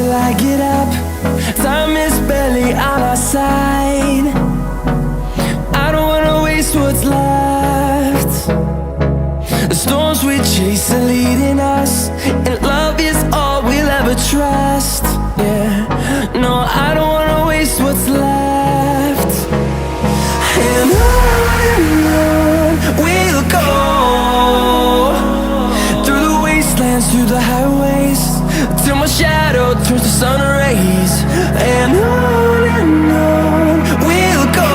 till I get up. Time is barely on our side. I don't wanna waste what's left. The storms we chase are leading us, and love is all we'll ever trust. Yeah, no, I don't wanna waste what's left. And on we'll go, through the wastelands, through the highways, till my shadow turns to sun rays. And on we'll go,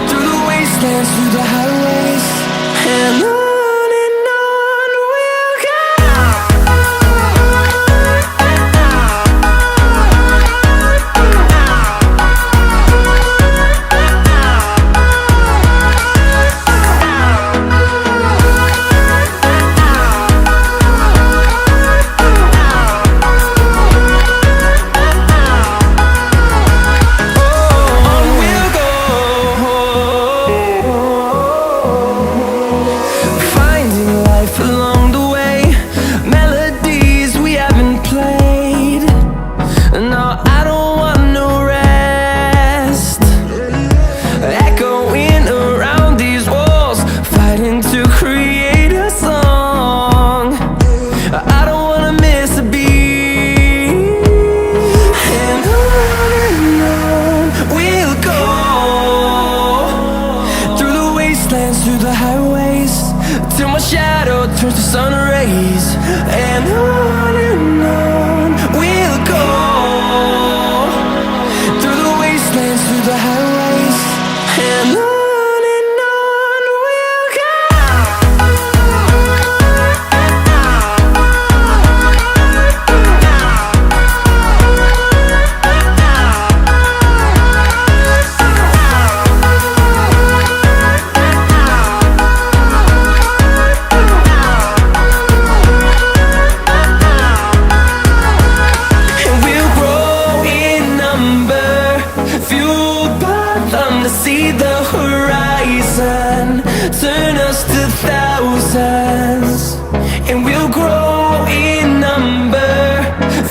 through the wastelands, through the highways, and on we'll go. Through the highways, till my shadow turns to sun rays. And on we'll go, through the wastelands, through the highways, and on we'll go. See the horizon, turn us to thousands, and we'll grow in number,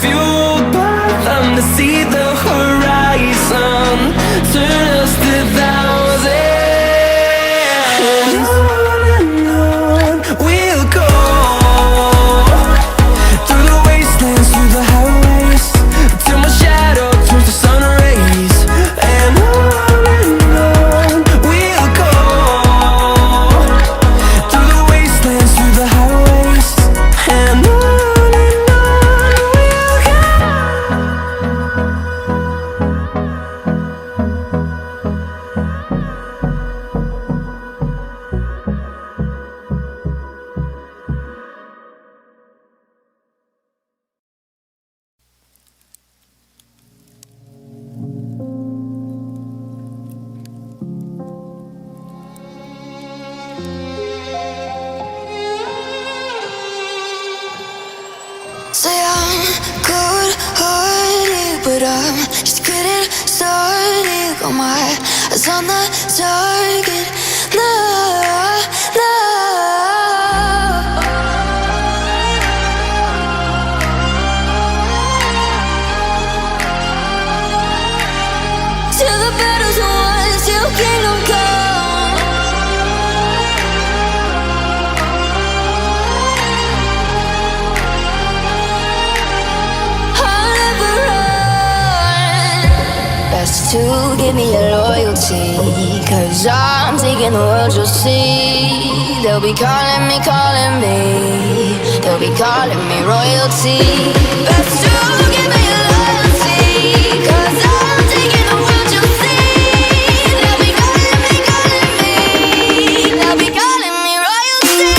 fueled by them. To see the horizon, turn us to thousands, and on we'll go, through the wastelands, through the highways, till my shadow turns to sun rays. And say I'm good-hearted, but I'm just getting started. Got my eyes on the target. No, no. Till the battle's won, till kingdom come. To give me your loyalty, 'cause I'm taking the world, you'll see. They'll be calling me, they'll be calling me royalty. Best to give me your loyalty, 'cause I'm taking the world, you'll see. They'll be calling me, they'll be calling me royalty.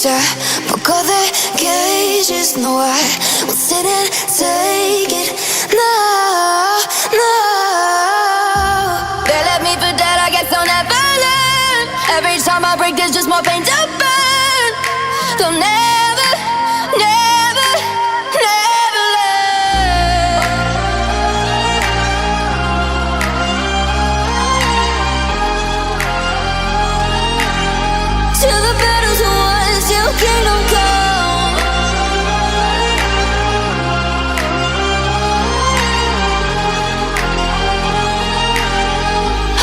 ya poco de gauges. No, I will sit and take it. No, no. They left me for dead, I guess I'll never learn. Every time I break, there's just more pain to burn. They'll never, never, never learn. Till the battles are won, till kingdom come.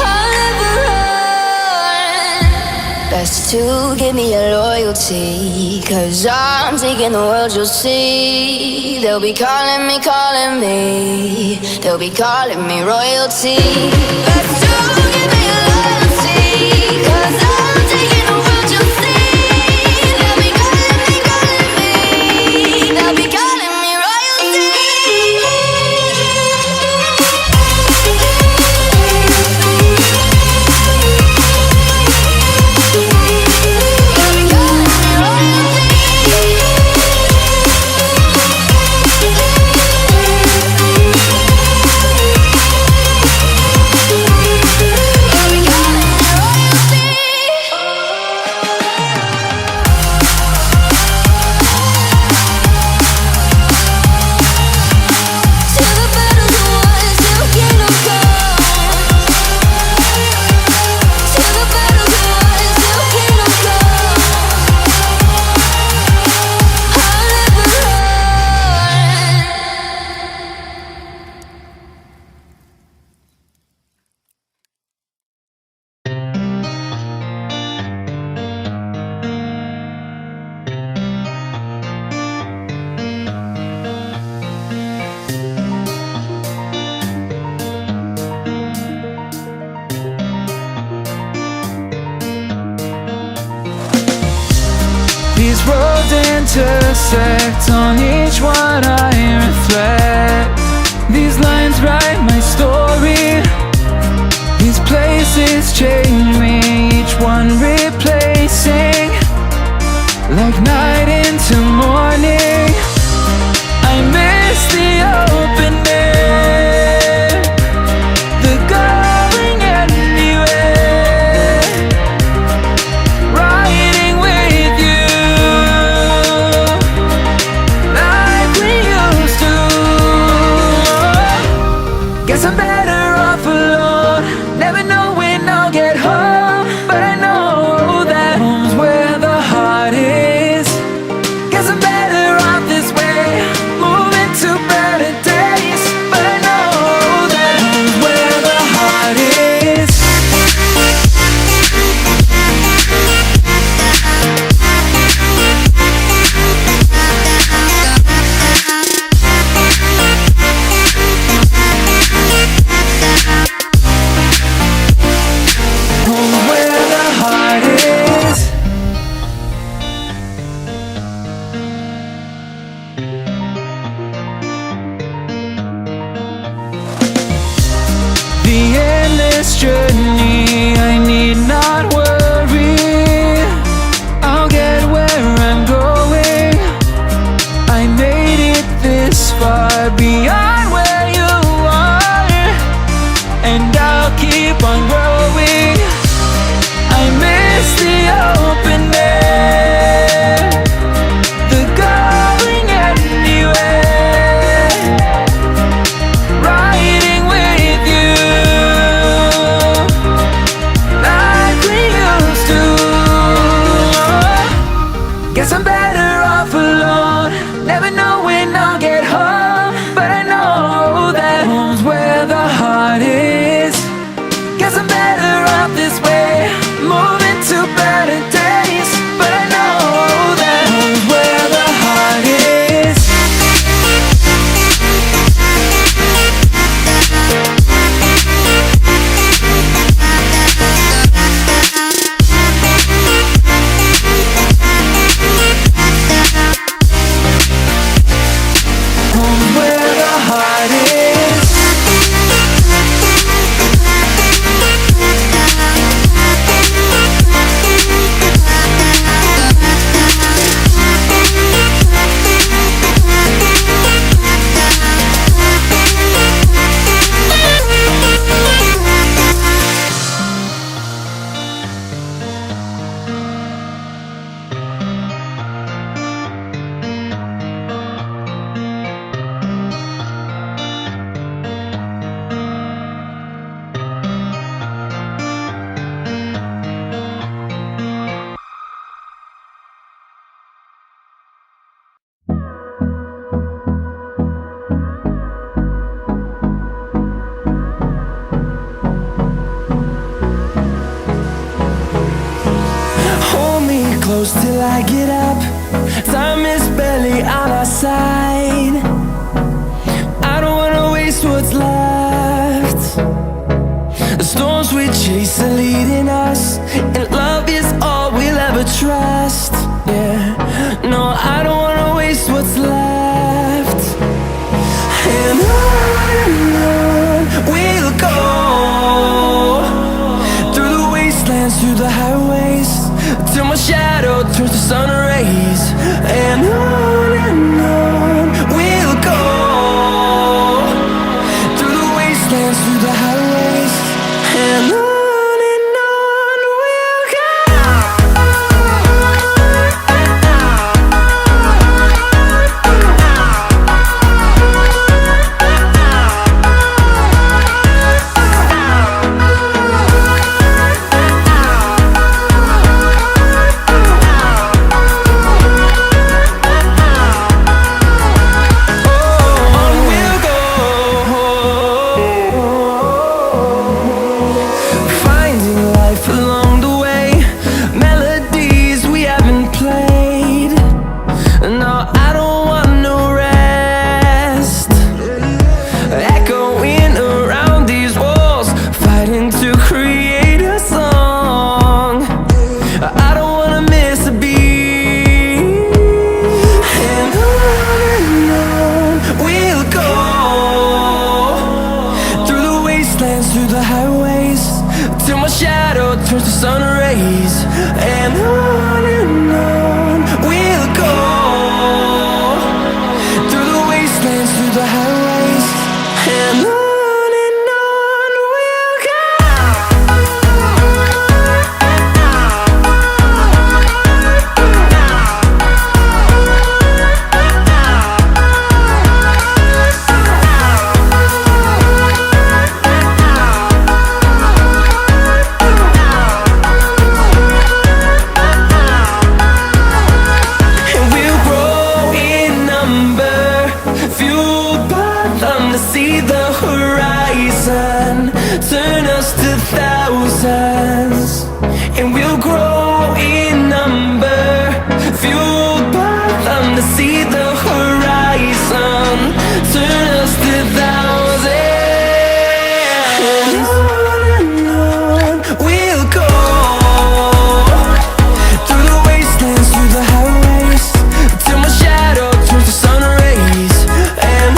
I'll never run. Best to give me your loyalty, 'cause I'm taking the world, you'll see. They'll be calling me, they'll be calling me royalty. Best to give me your loyalty, 'cause I'm taking the world, you'll see. They'll be calling me, they'll be calling me royalty. These roads intersect, on each one I reflect. These lines write my story. These places change me, each one replacing. Like night into morning, I miss the open air, the going anywhere, riding with you like we used to. Guess I'm better off alone, never know when I'll get home. close till I get up. Time is barely on our side. I don't wanna waste what's left. The storms we chase are leading us, and love is all we'll ever trust. Yeah, no, I don't wanna waste what's left. And on we'll go, through the wastelands, through the highways, till my shadow turns to sun rays. And on we'll go, through the wastelands, through the highways, and on we'll go. Through the highways, till my shadow turns to sun rays. And on we'll go, through the wastelands, through the highways, and on we'll go. See the horizon, turn us to thousands, and we'll grow in number, fueled by them. To see the horizon, turn us to thousands, and on we'll go, through the wastelands, through the highways, till my shadow turns to sun rays. And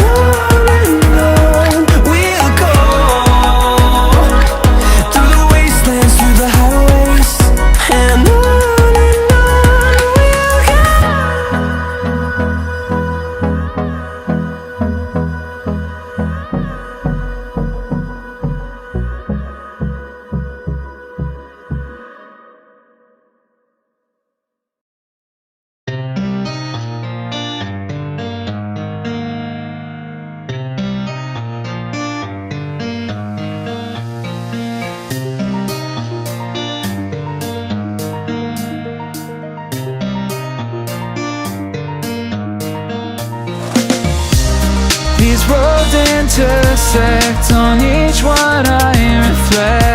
these roads intersect, on each one I reflect.